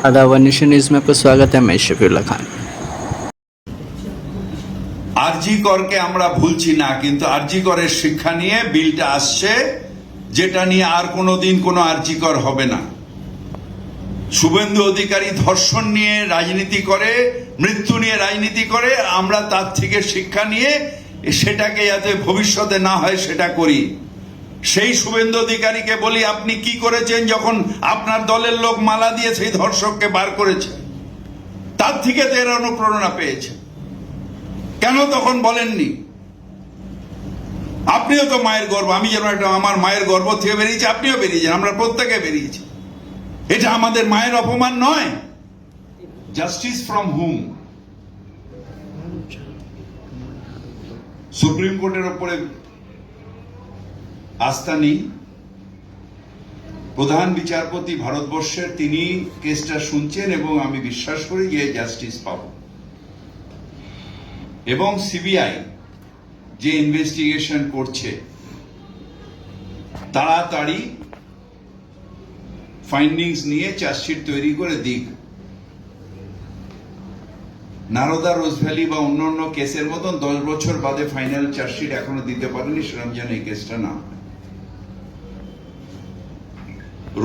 आदाब nation news में आपका स्वागत है। मैं शफीउल्लाह खान। আরজি করকে আমরা ভুলছি না, কিন্তু আরজি করের শিক্ষা নিয়ে বিলটা আসছে, যেটা নিয়ে আর কোনোদিন কোনো আরজি কর হবে না। শুভেন্দু অধিকারী ধর্ষণ নিয়ে রাজনীতি করে, মৃত্যু নিয়ে রাজনীতি করে, আমরা তার থেকে শিক্ষা নিয়ে সেটাকে যাতে ভবিষ্যতে না হয় সেটা করি। সেই শুভেন্দু অধিকারীকে বলি, আপনি কি করেছেন যখন আপনার দলের লোক মালা দিয়ে সেই ধর্ষককে বার করেছে? তার থেকে তো এর অনুপ্রেরণা পেয়েছে, কেন তখন বলেননি? আপনিও তো মায়ের গর্ব, আমি যেন একটা আমার মায়ের গর্ব থেকে বেরিয়েছি, আপনিও বেরিয়েছেন, আমরা প্রত্যেকে বেরিয়েছি। এটা আমাদের মায়ের অপমান নয়? Justice from hmm? সুপ্রিম কোর্টের ওপরে আস্থা নেই। প্রধান বিচারপতি ভারতবর্ষের, তিনি কেসটা শুনছেন এবং আমি বিশ্বাস করি যে জাস্টিস পাবো। এবং সিবিআই যে ইনভেস্টিগেশন করছে, তাড়াতাড়ি ফাইন্ডিংস নিয়ে চার্জশিট তৈরি করে দিক। নারদা রোজভ্যালি বা অন্যান্য কেসের মতন 10 বছর বাদে ফাইনাল চার্জশিট এখনো দিতে পারেনি, সেরকম যেন এই কেসটা না।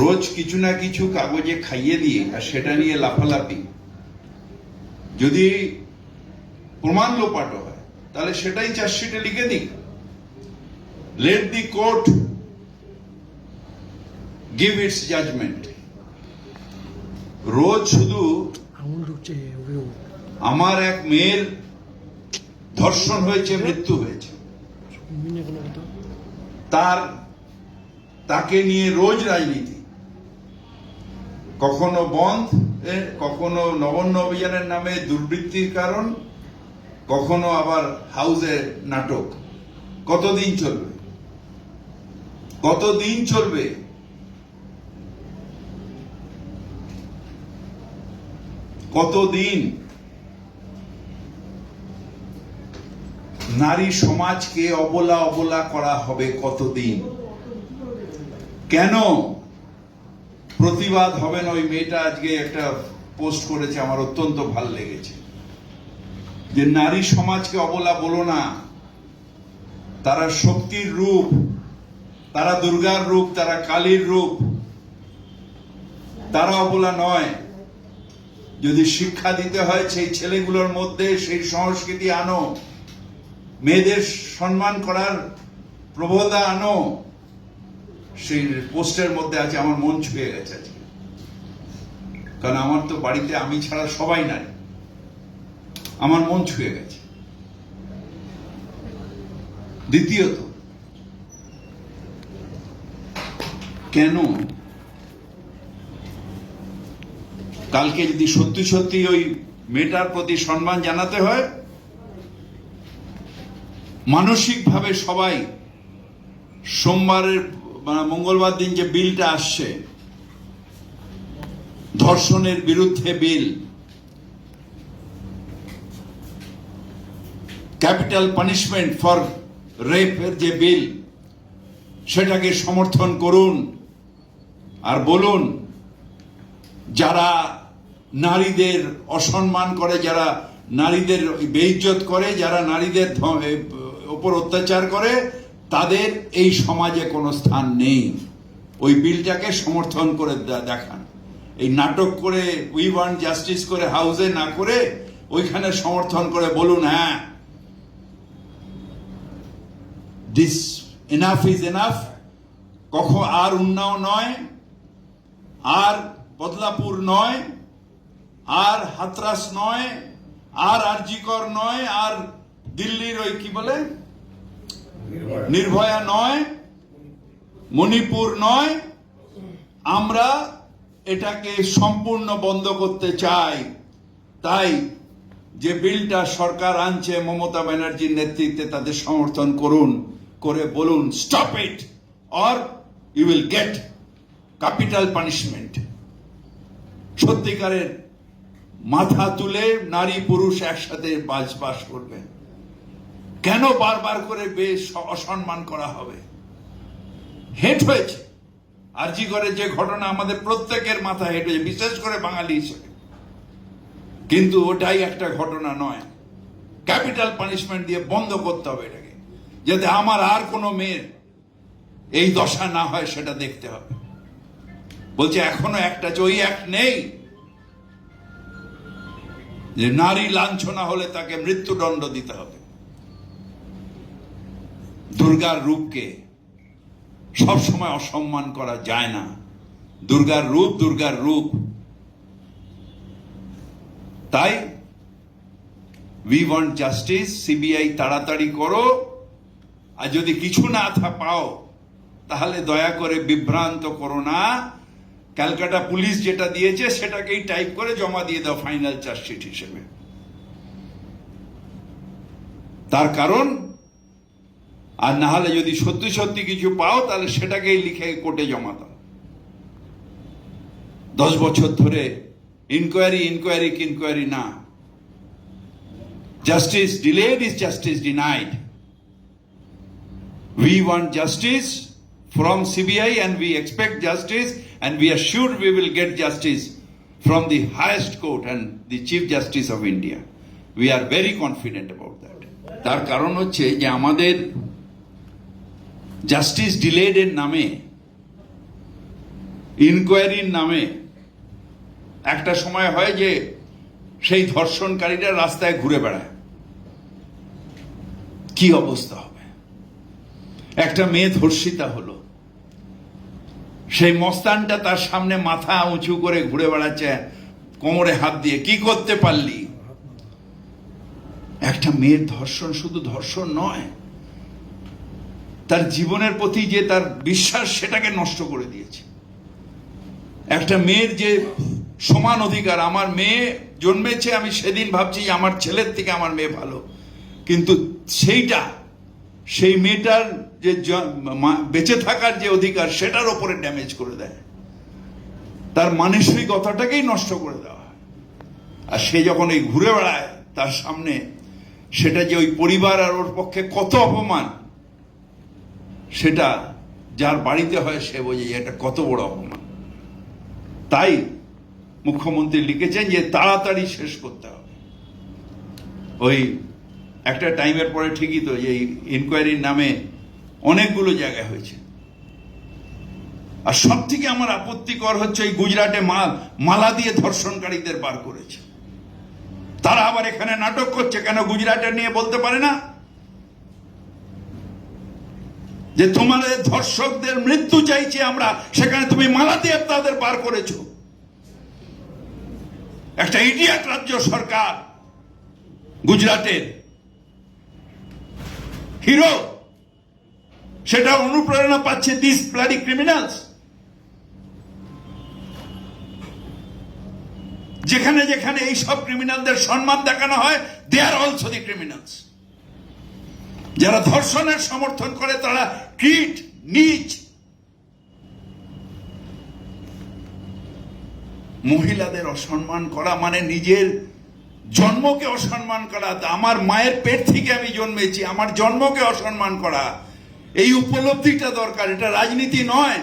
রোজ কিছু না কিছু কাগজে খাইয়ে দিয়ে আর সেটা নিয়ে লাফালাফি, যদি প্রমাণ লোপাট হয় তাহলে সেটাই চার্জশিটে লিখে দিক। Let the court give its judgment. রোজ শুধু আমার এক মেয়ের ধর্ষণ হয়েছে, মৃত্যু হয়েছে, তাকে নিয়ে রোজ রাজনীতি, কখনো বন্ধ, কখনো নবান্ন অভিযানের নামে দুর্বৃত্তির কারণ, কখনো আবার হাউসে নাটক। কতদিন চলবে? কতদিন চলবে? কতদিন? নারী সমাজকে অবলা অবলা করা হবে কতদিন? কেন প্রতিবাদ হবে না? ওই মেয়েটা আজকে একটা পোস্ট করেছে, আমার অত্যন্ত ভালো লেগেছে, যে নারী সমাজকে অবলা বলো না, তারা শক্তির রূপ, তারা দুর্গার রূপ, তারা কালীর রূপ, তারা অবলা নয়। যদি শিক্ষা দিতে হয় সেই ছেলেগুলোর মধ্যে সেই সংস্কৃতি আনো, মেয়েদের সম্মান করার প্রবণতা আনো। সেই পোস্টের মধ্যে আছে, আমার মন ছুঁয়ে গেছে আজকে, কারণ আমার তো বাড়িতে আমি ছাড়া সবাই নারী, আমার মন ছুঁয়ে গেছে। দ্বিতীয়ত, কেন কালকে যদি সত্যি সত্যি ওই মেয়েটার প্রতি সম্মান জানাতে হয়, মানসিকভাবে সবাই সোমবারের মঙ্গলবার দিন যে বিলটা আসছে ধর্ষণের বিরুদ্ধে বিল, ক্যাপিটাল পানিশমেন্ট ফর রেপের যে বিল, সেটাকে সমর্থন করুন। আর বলুন, যারা নারীদের অসম্মান করে, যারা নারীদের বেইজ্জত করে, যারা নারীদের উপর অত্যাচার করে, তাদের এই সমাজে কোনো স্থান নেই। ওই বিলটাকে সমর্থন করে দেখান। এই নাটক করে উই ওয়ান্ট জাস্টিস করে হাউসে না করে ওইখানে সমর্থন করে বলুন, হ্যাঁ, দিস এনাফ ইজ এনাফ। কখন আর উন্নাও নয়, আর বদলাপুর নয়, আর হাতরাস নয়, আর আরজিকর নয়, আর দিল্লির ওই কি বলে নির্ভয়া নয়, মণিপুর নয়। আমরা এটাকে সম্পূর্ণ বন্ধ করতে চাই। তাই যে বিলটা সরকার আনছে মমতা ব্যানার্জির নেতৃত্বে, তাদের সমর্থন করুন, করে বলুন stop it or you will get capital punishment. সত্যিকারের মাথা তুলে নারী পুরুষ একসাথে বাস করবেন। কেন বারবার করে বেশ অসম্মান করা হবে? হেট হয়েছে। আরজি করে যে ঘটনা আমাদের প্রত্যেকের মাথায় হেঁটেছে, বিশেষ করে বাঙালি হিসেবে। কিন্তু ওটাই একটা ঘটনা নয়, ক্যাপিটাল পানিশমেন্ট দিয়ে বন্ধ করতে হবে এটাকে, যাতে আমার আর কোনো মেয়ের এই দশা না হয় সেটা দেখতে হবে। বলছে এখনো একটা ওই অ্যাক্ট নেই যে নারী লাঞ্ছনা হলে তাকে মৃত্যুদণ্ড দিতে হবে। দুর্গার রূপকে সবসময় অসম্মান করা যায় না। দুর্গার রূপ দুর্গার রূপ। তাই উই ওয়ান্ট জাস্টিস। সিবিআই তাড়াতাড়ি করো, আর যদি কিছু না পাও তাহলে দয়া করে বিভ্রান্ত করো না। ক্যালকাটা পুলিশ যেটা দিয়েছে সেটাকেই টাইপ করে জমা দিয়ে দাও ফাইনাল চার্জশিট হিসেবে। তার কারণ, আর না হলে যদি সত্যি সত্যি কিছু পাও তাহলে সেটাকেই লিখে কোর্টে জমা দাও। 10 বছর ধরে ইনকোয়ারি না। Justice delayed is justice denied. We want justice from CBI and we expect justice and we are sure we will get justice from the highest court and the Chief Justice of India. We are very confident about that. তার কারণ হচ্ছে যে আমাদের justice delayed এর নামে, ইনকোয়ারির নামে একটা সময় হয় যে সেই ধর্ষণকারীরা রাস্তায় ঘুরে বেড়ায়। কি অবস্থা হবে? একটা মেয়ে ধর্ষিতা হলো, সেই মস্তানটা তার সামনে মাথা উঁচু করে ঘুরে বেড়াচ্ছে কোমরে হাত দিয়ে। কি করতে পারলি? একটা মেয়ের ধর্ষণ শুধু ধর্ষণ নয়, তার জীবনের প্রতি যে তার বিশ্বাস সেটাকে নষ্ট করে দিয়েছে। একটা মেয়ের যে সমান অধিকার, আমার মেয়ে জন্মেছে, আমি সেদিন ভাবছি আমার ছেলের থেকে আমার মেয়ে ভালো, কিন্তু সেই মেয়েটার যে বেঁচে থাকার যে অধিকার সেটার ওপরে ড্যামেজ করে দেয়, তার মানসিকতাটাকেই নষ্ট করে দেওয়া হয়। আর সে যখন এই ঘুরে বেড়ায় তার সামনে, সেটা যে ওই পরিবার আর ওর পক্ষে কত অপমান, সেটা যার বাড়িতে হয় সে বোঝে এটা কত বড় অপমান। তাই মুখ্যমন্ত্রী লিখেছেন যে তাড়াতাড়ি শেষ করতে হবে। ওই একটা টাইমের পরে ঠিকই তো এই ইনকোয়ারির নামে অনেকগুলো জায়গায় হয়েছে। আর সব থেকে আমার আপত্তিকর হচ্ছে এই গুজরাটে মালা দিয়ে ধর্ষণকারীদের বার করেছে। তারা আবার এখানে নাটক করছে, কেন গুজরাটের নিয়ে বলতে পারে না যে তোমাদের ধর্ষকদের মৃত্যু চাইছে আমরা, সেখানে তুমি মালা দিয়ে তাদের বার করেছো। একটা ইডিয়েট রাজ্য সরকার গুজরাটের হিরো, সেটা অনুপ্রেরণা পাচ্ছে দিস ব্লাডি ক্রিমিনালস। যেখানে যেখানে এই সব ক্রিমিনালদের সম্মান দেখানো হয়, দে আর অলসো দি ক্রিমিনালস। যারা ধর্ষণের সমর্থন করে তারা কীট, নীচ। মহিলাদের অসম্মান করা মানে নিজের জন্মকে অসম্মান করা। আমার মায়ের পেট থেকে আমি জন্মেছি, আমার জন্মকে অসম্মান করা, এই উপলব্ধিটা দরকার। এটা রাজনীতি নয়।